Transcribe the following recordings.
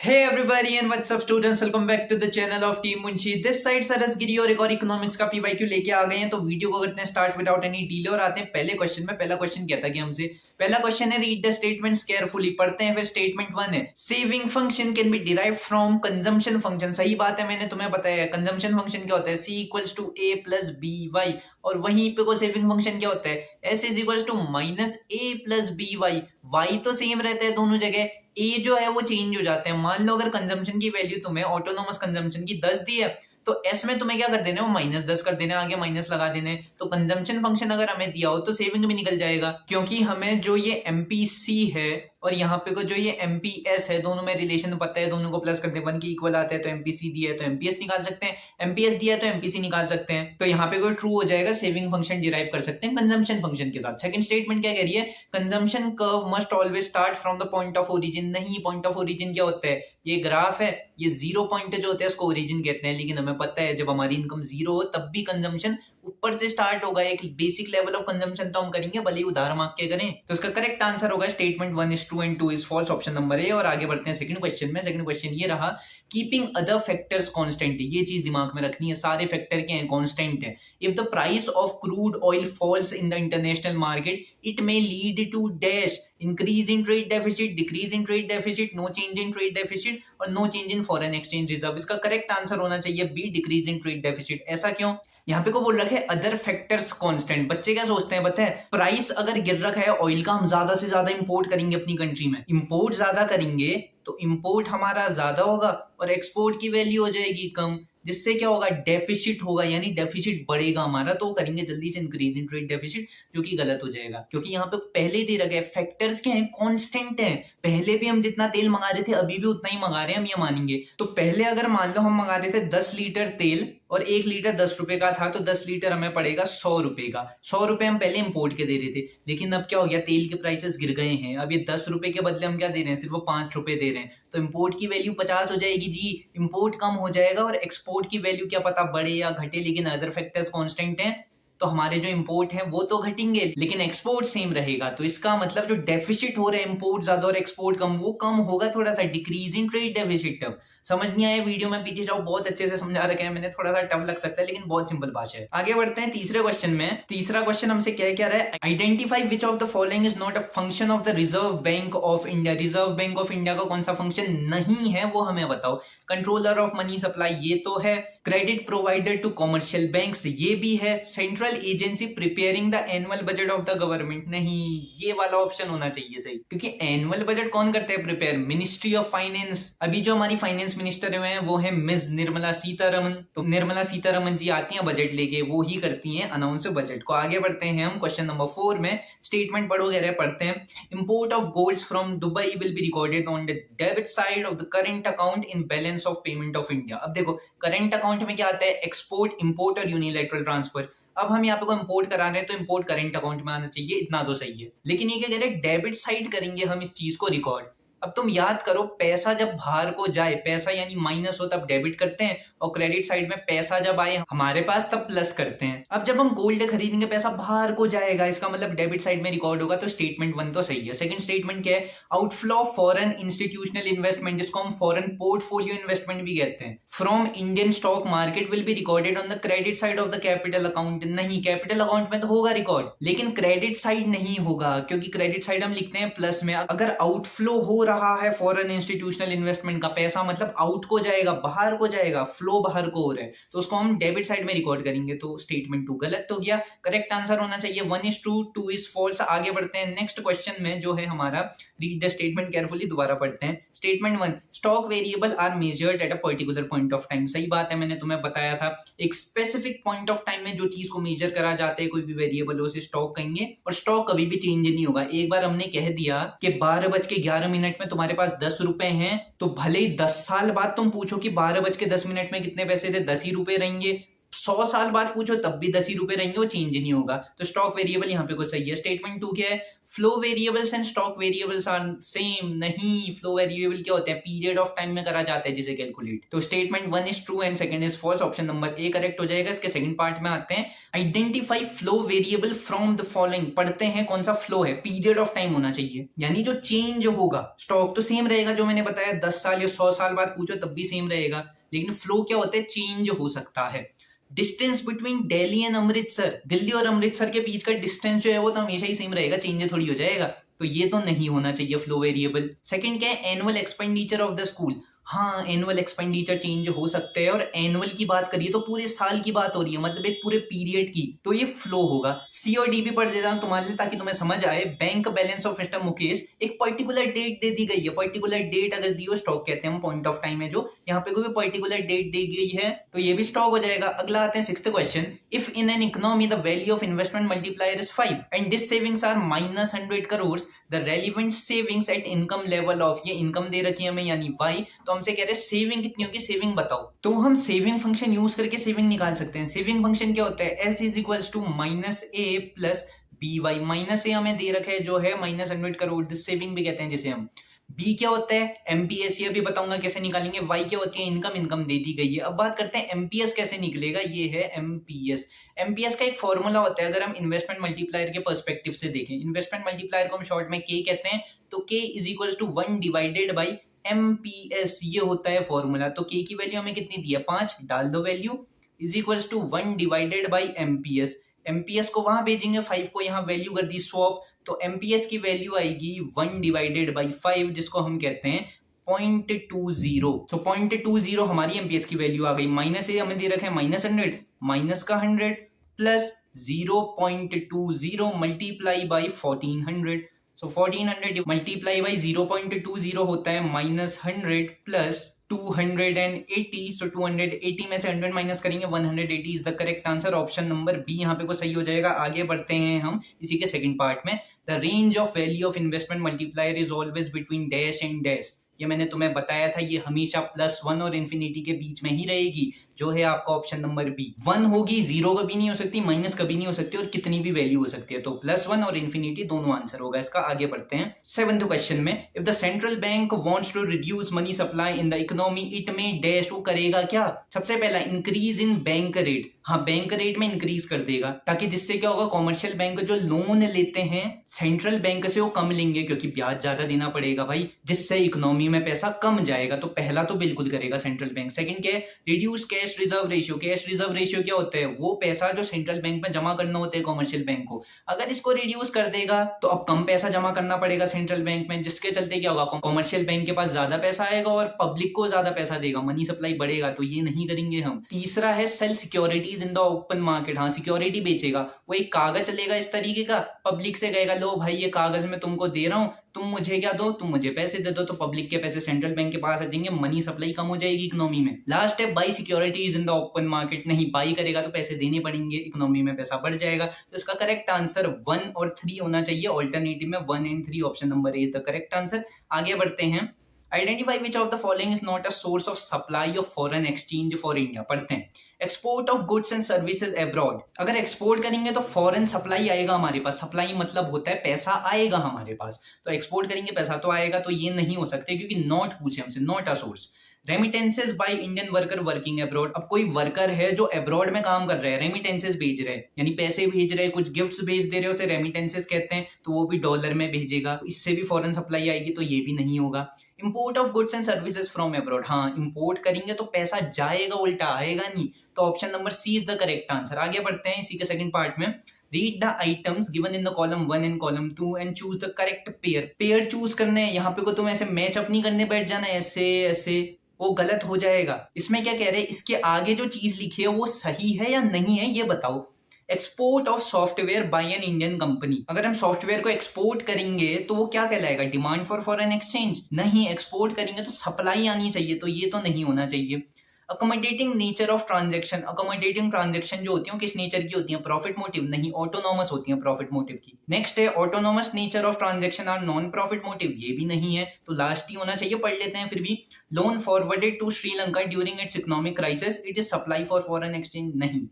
Hey everybody and what's up students, welcome back to the channel of Team Munshi. This side सरस गिरी और एक और economics का PYQ लेके आ गए हैं। तो वीडियो को करते हैं स्टार्ट विदाउट एनी डिले और आते हैं पहले क्वेश्चन में। पहला क्वेश्चन क्या था कि हमसे पहला क्वेश्चन है रीड द स्टेटमेंट्स केयरफुली। पढ़ते हैं फिर। स्टेटमेंट 1 है saving function can be derived from consumption function. सही बात है, मैंने तुम्हें बताया कंजम्पशन फंक्शन क्या होता है, c equals to a plus B Y. और वहीं पे को सेविंग फंक्शन क्या होता है, s is equals to minus a plus B Y. Y तो सेम रहता है दोनों जगह, ए जो है वो चेंज हो जाते हैं। मान लो अगर कंजम्पशन की वैल्यू तुम्हें ऑटोनोमस कंजम्पशन की 10 दी है तो एस में तुम्हें क्या कर देना है, वो माइनस 10 कर देना, आगे माइनस लगा देने। तो कंजम्पशन फंक्शन अगर हमें दिया हो तो सेविंग भी निकल जाएगा, क्योंकि हमें जो ये एमपीसी है और यहाँ पे को जो ये एमपीएस है, दोनों में रिलेशन पता है, दोनों को प्लस करते हैं 1 के इक्वल आता है। तो एमपीसी दिया है तो एमपीएस निकाल सकते हैं, एमपीएस दिया है तो एमपीसी निकाल सकते हैं। तो यहाँ पे कोई ट्रू हो जाएगा, सेविंग फंक्शन डिराइव कर सकते हैं कंजम्पशन फंक्शन के साथ। सेकंड स्टेटमेंट क्या कह रही है, consumption curve must always start from the point of origin. नहीं, पॉइंट ऑफ ओरिजिन क्या होता है, ये ग्राफ है, ये जीरो पॉइंट जो होते हैं उसको ओरिजिन कहते हैं। लेकिन हमें पता है जब हमारी इनकम जीरो हो तब भी कंजम्पशन ऊपर से स्टार्ट होगा। एक बेसिक लेवल ऑफ कंजम्पशन तो हम करेंगे भले ही उधार मांग के करें। तो इसका करेक्ट आंसर होगा statement 1 is true and 2 is false, option number A. और आगे बढ़ते हैं सेकंड क्वेश्चन में। सेकंड क्वेश्चन ये रहा, कीपिंग अदर फैक्टर्स कांस्टेंट। ये चीज दिमाग में रखनी है, सारे फैक्टर क्या हैं, कांस्टेंट है। If the price of crude oil falls in the international market it may lead to dash increase in trade deficit, decrease in trade deficit, no change in trade deficit और no change in foreign exchange reserve. इसका correct answer होना चाहिए B, decrease in trade deficit. ऐसा क्यों, यहाँ पे को बोल रखा है अदर फैक्टर्स कांस्टेंट। बच्चे क्या सोचते हैं पता है, प्राइस अगर गिर रखा है ऑयल का, हम ज्यादा से ज्यादा इंपोर्ट करेंगे अपनी कंट्री में, इंपोर्ट ज्यादा करेंगे तो इंपोर्ट हमारा ज्यादा होगा और एक्सपोर्ट की वैल्यू हो जाएगी कम, जिससे क्या होगा, डेफिसिट होगा, यानी डेफिसिट बढ़ेगा हमारा। तो करेंगे जल्दी से इंक्रीज इन ट्रेड डेफिसिट, जो कि गलत हो जाएगा, क्योंकि यहाँ पे पहले ही दे रखे हैं फैक्टर्स क्या हैं, कांस्टेंट हैं। पहले भी हम जितना तेल मंगा रहे थे अभी भी उतना ही मंगा रहे हैं, हम ये मानेंगे। तो पहले अगर मान लो हम मंगा रहे थे 10 लीटर तेल और 1 लीटर 10 रुपए का था, तो 10 लीटर हमें पड़ेगा 100 रुपए का। 100 रुपए हम पहले इंपोर्ट के दे रहे थे, लेकिन अब क्या हो गया, तेल के प्राइसेस गिर गए हैं। अब ये 10 रुपए के बदले हम क्या दे रहे हैं, सिर्फ वो 5 रुपए दे रहे हैं। तो इंपोर्ट की वैल्यू 50 हो जाएगी जी, इंपोर्ट कम हो जाएगा और एक्सपोर्ट की वैल्यू क्या पता बढ़े या घटे, लेकिन अदर फैक्टर्स कांस्टेंट हैं तो हमारे जो इंपोर्ट है वो तो घटेंगे लेकिन एक्सपोर्ट सेम रहेगा। तो इसका मतलब जो डेफिसिट हो रहा है, इंपोर्ट ज्यादा और एक्सपोर्ट कम, वो कम होगा थोड़ा सा, डिक्रीज इन ट्रेड डेफिसिट। अब समझ नहीं आया वीडियो में पीछे जाओ, बहुत अच्छे से समझा रखे हैं मैंने, थोड़ा सा टफ लग सकता है लेकिन बहुत सिंपल भाषा है। आगे बढ़ते हैं तीसरे क्वेश्चन में। तीसरा क्वेश्चन हमसे क्या क्या रहा है, identify which of the following is not a function of the reserve bank of India. Reserve bank of India का कौन सा फंक्शन नहीं है वो हमें बताओ। कंट्रोलर ऑफ मनी सप्लाई ये तो है, credit provider to commercial banks ये भी है, central agency preparing the annual budget of the government नहीं, ये वाला ऑप्शन होना चाहिए सही, क्योंकि एनुअल बजट कौन करते हैं प्रिपेयर, मिनिस्ट्री ऑफ फाइनेंस। अभी जो हमारी फाइनेंस मिनिस्टर है वो है मिस निर्मला सीतारमन। तो निर्मला सीतारमन जी आती हैं बजट लेके, वो ही करती हैं अनाउंस बजट को। आगे बढ़ते हैं हम क्वेश्चन नंबर 4 में। स्टेटमेंट पढ़ो वगैरह पढ़ते हैं। Import of golds from Dubai will be recorded on the debit side of the current account in balance of payment of India. अब देखो करंट अकाउंट में क्या आता है, एक्सपोर्ट, इंपोर्ट और यूनिलैटरल ट्रांसफर। अब हम यहाँ पे को इंपोर्ट करा रहे हैं तो इंपोर्ट करंट अकाउंट में आना चाहिए, इतना तो सही है। लेकिन ये क्या कह रहे हैं, डेबिट साइड करेंगे हम इस चीज को रिकॉर्ड। अब तुम याद करो, पैसा जब बाहर को जाए, पैसा यानी माइनस हो तब डेबिट करते हैं, और क्रेडिट साइड में पैसा जब आए हमारे पास तब प्लस करते हैं। अब जब हम गोल्ड खरीदेंगे पैसा बाहर को जाएगा, इसका मतलब डेबिट साइड में रिकॉर्ड होगा। तो स्टेटमेंट 1 तो सही है। सेकंड स्टेटमेंट क्या है, outflow of foreign institutional investment, जिसको हम फॉरेन पोर्टफोलियो इन्वेस्टमेंट भी कहते हैं, from Indian stock market will be recorded on the credit side of the capital account. नहीं, कैपिटल अकाउंट में तो होगा रिकॉर्ड, लेकिन क्रेडिट साइड नहीं होगा, क्योंकि क्रेडिट साइड हम लिखते हैं प्लस में। अगर आउटफ्लो हो रहा है फॉरेन इंस्टीट्यूशनल इन्वेस्टमेंट का पैसा, मतलब आउट को जाएगा, बाहर को जाएगा, फ्लो बाहर को हो रहा है, तो उसको हम डेबिट साइड में रिकॉर्ड करेंगे। तो स्टेटमेंट 2 गलत हो गया, करेक्ट आंसर होना चाहिए 1 is true 2 is false। आगे बढ़ते हैं नेक्स्ट क्वेश्चन में, जो है हमारा रीड द स्टेटमेंट केयरफुली, दोबारा पढ़ते हैं। Statement 1, stock variable are measured at a particular point of time. सही बात है, मैंने तुम्हें बताया था एक स्पेसिफिक पॉइंट ऑफ टाइम में जो चीज को मेजर करा जाता है, कोई भी वेरिएबल हो, उसे स्टॉक कहेंगे, और स्टॉक कभी भी चेंज नहीं होगा। एक बार हमने कह दिया कि 12:11 में तुम्हारे पास 10 रुपए हैं, तो भले ही 10 साल बाद तुम पूछो कि 12:10 में कितने पैसे थे, 10 ही रुपए रहेंगे, 100 साल बाद पूछो तब भी 10 ही रुपए रहेंगे, वो चेंज नहीं होगा। तो स्टॉक वेरिएबल यहाँ पे कुछ सही है। स्टेटमेंट 2 क्या है? Flow variables and stock variables are same. नहीं, फ्लो वेरिएबल क्या होते हैं? पीरियड ऑफ टाइम में करा जाता है जिसे कैलकुलेट। तो statement 1 is true and second is false. Option number A correct हो जाएगा। इसके सेकंड पार्ट में आते हैं। Identify flow variable from the following. पढ़ते हैं कौन सा फ्लो है? पीरियड ऑफ टाइम होना चाहिए, यानी जो चेंज होगा। स्टॉक तो सेम रहेगा, जो मैंने बताया 10 साल या 100 साल बाद पूछो तब भी सेम रहेगा, लेकिन फ्लो क्या होता है? चेंज हो सकता है। Distance between Delhi and Amritsar, Delhi और अमृतसर के बीच का डिस्टेंस जो है वो तो हमेशा ही सेम रहेगा, चेंज थोड़ी हो जाएगा। तो ये तो नहीं होना चाहिए फ्लो वेरिएबल। सेकंड क्या है? Annual expenditure of the school. हाँ, एनुअल एक्सपेंडिचर चेंज हो सकते हैं, और एनुअल की बात करिए तो पूरे साल की बात हो रही है, मतलब एक पूरे पीरियड की, तो ये फ्लो होगा। सी और डी भी पढ़ देता हूं तुम्हारे लिए ताकि तुम्हें समझ आए। Bank balance of mister Mukesh, एक पर्टिकुलर डेट दे दी गई है। पर्टिकुलर डेट अगर दी हो, स्टॉक कहते हैं हम, पॉइंट ऑफ टाइम है जो, यहाँ पे कोई पर्टिकुलर डेट दी गई है तो ये भी स्टॉक हो जाएगा। अगला आते हैं 6th question. If in an economy the value of investment multiplier is 5 and this savings are -100 crore, the relevant savings at income level of, ये इनकम दे रखी है हमें यानी y, तो हमसे कह रहे हैं सेविंग कितनी होगी, सेविंग बताओ। तो हम सेविंग फंक्शन यूज करके सेविंग निकाल सकते हैं। सेविंग फंक्शन क्या होता है? s is equals to -a plus by। Minus a हमें दे रखा है जो है -100 करोड़, दिस सेविंग भी कहते हैं जिसे हम। बी क्या होता है? एमपीएस, ये भी बताऊंगा कैसे निकालेंगे। वाई क्या होती है? इनकम, इनकम दे दी गई है। अब बात करते हैं एमपीएस कैसे निकलेगा। ये है एमपीएस। एमपीएस का एक फॉर्मूला होता है, अगर हम इन्वेस्टमेंट मल्टीप्लायर के पर्सपेक्टिव से देखें। इन्वेस्टमेंट मल्टीप्लायर को हम शॉर्ट में के कहते हैं, तो K is equal to 1 divided by MPS, ये होता है फॉर्मूला। तो के की वैल्यू हमें कितनी दी है? 5, डाल दो value, is equal to 1 divided by MPS. MPS को वहां भेजेंगे, 5 को यहाँ वैल्यू कर दी स्वैप, तो एमपीएस की वैल्यू आएगी 1 डिवाइडेड बाई 5, जिसको हम कहते हैं 0.20। तो 0.20 हमारी एमपीएस की वैल्यू आ गई। माइनस ए हमें दे रखे हैं -100, माइनस का 100 plus 0.20 multiply by 1400। So 1400 multiply by 0.20 होता है -100 प्लस 280। सो 280 में से 100 माइनस करेंगे, 180 is the correct answer. Option number B यहाँ पे को सही हो जाएगा। आगे बढ़ते हैं हम इसी के सेकंड पार्ट में। The range of value of investment multiplier is always between dash and dash. ये मैंने तुम्हें बताया था, ये हमेशा +1 और इन्फिनिटी के बीच में ही रहेगी, जो है आपका ऑप्शन नंबर बी। 1 होगी, 0 कभी नहीं हो सकती, माइनस कभी नहीं हो सकती, और कितनी भी वैल्यू हो सकती है। तो +1 और इन्फिनिटी दोनों आंसर होगा इसका। आगे बढ़ते हैं 7th क्वेश्चन में। If the central bank wants to reduce money supply in the economy it में डैश, वो करेगा क्या? सबसे पहला इंक्रीज इन बैंक रेट। हाँ, बैंक रेट में इंक्रीज कर देगा, ताकि जिससे क्या होगा, कॉमर्शियल बैंक जो लोन लेते हैं सेंट्रल बैंक से वो कम लेंगे, क्योंकि ब्याज ज्यादा देना पड़ेगा भाई, जिससे इकोनॉमी में पैसा कम जाएगा। तो पहला तो बिल्कुल करेगा सेंट्रल बैंक। सेकंड क्या है? Reduce cash reserve ratio. Cash reserve ratio क्या होता है? वो पैसा जो सेंट्रल बैंक में जमा करना होता है कॉमर्शियल बैंक को, अगर इसको रिड्यूस कर देगा तो अब कम पैसा जमा करना पड़ेगा सेंट्रल बैंक में, जिसके चलते क्या होगा, कॉमर्शियल बैंक के पास ज्यादा पैसा आएगा और पब्लिक को ज्यादा पैसा देगा, मनी सप्लाई बढ़ेगा। तो ये नहीं करेंगे हम। तीसरा है sell securities in the open market. हाँ, सिक्योरिटी बेचेगा, वो एक कागज लेगा इस तरीके का, पब्लिक से कहेगा लो भाई ये कागज मैं तुमको दे रहा हूं, तुम मुझे क्या दो, तुम मुझे पैसे दे दो, तो पब्लिक के पैसे सेंट्रल बैंक के पास आ जाएंगे, मनी सप्लाई कम हो जाएगी इकोनॉमी में। लास्ट है by securities in the open market. नहीं, बाई करेगा तो पैसे देने पड़ेंगे, इकोनॉमी में पैसा बढ़ जाएगा। तो इसका करेक्ट आंसर 1 और 3 होना चाहिए। ऑल्टरनेटिव में 1 and 3, option number A is the correct answer. आगे बढ़ते हैं। Identify which of the following is not a source of supply of foreign exchange for India. पढ़ते हैं। Export of goods and services abroad. अगर export करेंगे तो foreign supply आएगा हमारे पास। सप्लाई मतलब होता है पैसा आएगा हमारे पास, तो एक्सपोर्ट करेंगे पैसा तो आएगा, तो ये नहीं हो सकते क्योंकि नॉट पूछे हमसे, not a source. Remittances by Indian worker working abroad. अब कोई वर्कर है जो अब्रॉड में काम कर रहा है, रेमिटेंसेस भेज रहे हैं, यानी पैसे भेज रहे हैं, कुछ गिफ्ट्स भेज दे रहे हो, उसे रेमिटेंसेस कहते हैं, तो वो भी डॉलर में भेजेगा, इससे भी फॉरेन सप्लाई आएगी, तो ये भी नहीं होगा। Import of goods and services from abroad. हाँ, इंपोर्ट करेंगे तो पैसा जाएगा, उल्टा आएगा नहीं, तो option number C is the correct answer. आगे बढ़ते हैं इसी के सेकंड पार्ट में। Read the items given in the column 1 and column 2 and choose the correct pair. Pair choose करने हैं, यहाँ पे को तुम ऐसे मैच अप नहीं करने बैठ जाना ऐसे ऐसे, वो गलत हो जाएगा। इसमें क्या कह रहे हैं, इसके आगे जो चीज लिखी है वो सही है या नहीं है ये बताओ। Export of software by an Indian company. अगर हम सॉफ्टवेयर को एक्सपोर्ट करेंगे तो वो क्या कहलाएगा, डिमांड फॉर फॉरेन एक्सचेंज? नहीं, एक्सपोर्ट करेंगे तो सप्लाई आनी चाहिए, तो ये तो नहीं होना चाहिए। Accommodating nature of transaction, accommodating transaction जो होती है किस नेचर की होती है, प्रॉफिट मोटिव नहीं, ऑटोनॉमस होती है प्रॉफिट मोटिव की। नेक्स्ट है autonomous nature of transaction are non profit motive, ये भी नहीं है, तो लास्ट ही होना चाहिए, पढ़ लेते हैं फिर भी। Loan forwarded to Sri Lanka during its economic crisis, it is supply for foreign exchange, नहीं,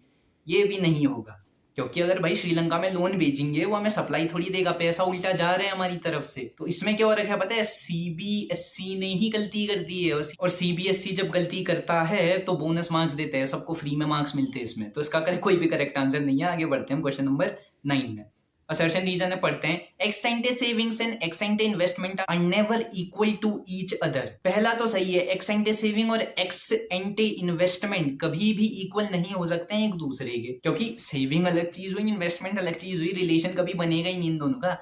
ये भी नहीं होगा, क्योंकि अगर भाई श्रीलंका में लोन भेजेंगे वो हमें सप्लाई थोड़ी देगा, पैसा उल्टा जा रहा है हमारी तरफ से। तो इसमें क्या हो रखा है पता है, सीबीएसई ने ही गलती कर दी है, और सीबीएसई जब गलती करता है तो बोनस मार्क्स देते हैं, सबको फ्री में मार्क्स मिलते हैं इसमें, तो इसका कोई भी करेक्ट आंसर नहीं है। आगे बढ़ते हैं हम क्वेश्चन नंबर 9 में। असर्शन रीजन है, पढ़ते हैं। Ex ante savings and ex ante investment are never equal to each other. पहला तो सही है, एक्स एंटे सेविंग और एक्स एंटे इन्वेस्टमेंट कभी भी इक्वल नहीं हो सकते हैं एक दूसरे के, क्योंकि सेविंग अलग चीज हुई, इन्वेस्टमेंट अलग चीज हुई, रिलेशन कभी बनेगा ही नहीं इन दोनों का।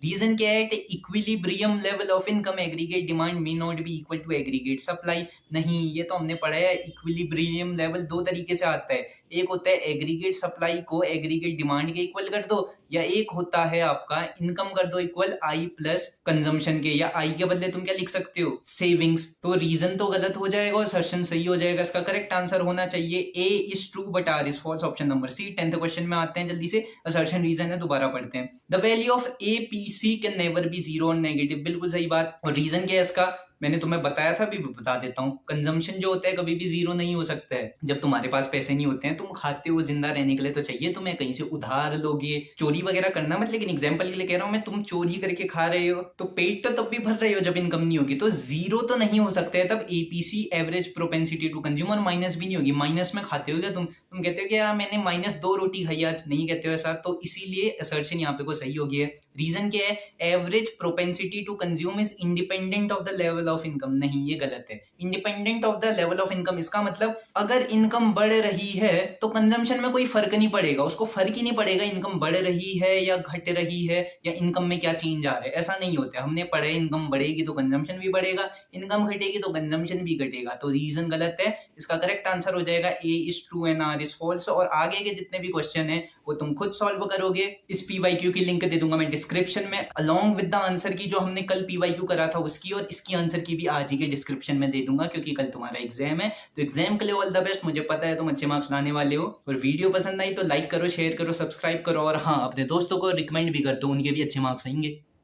रीजन क्या है, equilibrium level of income aggregate demand may not be equal to aggregate supply, नहीं, ये तो हमने पढ़ा है। इक्विलिब्रियम लेवल दो तरीके से आता है, एक होता है एग्रीगेट सप्लाई को एग्रीगेट डिमांड के इक्वल कर दो, या एक होता है आपका इनकम कर दो इक्वल आई प्लस कंजम्पशन के, या आई के बदले तुम क्या लिख सकते हो, सेविंग्स। तो रीजन तो गलत हो जाएगा और असर्शन सही हो जाएगा। इसका करेक्ट आंसर होना चाहिए A is true but R is false, option number C. 10th question में आते हैं जल्दी से, असर्शन रीजन है, दोबारा पढ़ते हैं। The value of APC can never be zero और नेगेटिव, बिल्कुल सही बात। और रीजन क्या है इसका, मैंने तुम्हें बताया था, अभी बता देता हूँ। कंजम्पशन जो होता है कभी भी जीरो नहीं हो सकता है। जब तुम्हारे पास पैसे नहीं होते हैं, तुम खाते हो जिंदा रहने के लिए, तो चाहिए तुम्हें, कहीं से उधार लोगे, चोरी वगैरह करना मत, लेकिन एग्जांपल के लिए कह रहा हूँ मैं, तुम चोरी करके खा रहे हो तो पेट तो तब भी भर रहे हो जब इनकम नहीं होगी, तो जीरो तो नहीं हो सकता है। तब APC average propensity to consume, और माइनस भी नहीं होगी। माइनस में खाते हो क्या तुम कहते हो कि यार मैंने -2 रोटी खाई आज, नहीं कहते हो ऐसा, तो इसीलिए असर्शन यहाँ पे को सही हो गया है। रीजन क्या है, average propensity to consume is independent of the level of income, नहीं, ये गलत है। Independent of the level of income, इसका मतलब अगर इनकम बढ़ रही है तो कंजम्पशन में कोई फर्क नहीं पड़ेगा, उसको फर्क ही नहीं पड़ेगा इनकम बढ़ रही है या घट रही है, या इनकम में क्या चेंज आ रहा है, ऐसा नहीं होता। हमने पढ़े इनकम बढ़ेगी तो कंजम्पशन भी बढ़ेगा, इनकम घटेगी तो कंजम्पशन भी घटेगा, तो रीजन गलत है। इसका करेक्ट आंसर हो जाएगा A is true and R is false. और आगे के जितने भी क्वेश्चन है वो तुम खुद सॉल्व करोगे। इस पीवाईक्यू की लिंक दे दूंगा मैं डिस्क्रिप्शन में, अलॉन्ग विद द आंसर की, जो हमने कल पीवाईक्यू करा था उसकी, और इसकी आंसर की भी आज ही के डिस्क्रिप्शन में दे दूंगा, क्योंकि कल तुम्हारा एग्जाम है। तो एग्जाम के लिए ऑल द बेस्ट, मुझे पता है तुम अच्छे मार्क्स लाने वाले हो। और वीडियो पसंद आई तो लाइक करो, शेयर करो, सब्सक्राइब करो, और हाँ, अपने दोस्तों को रिकमेंड भी कर दो, उनके भी अच्छे मार्क्स आएंगे।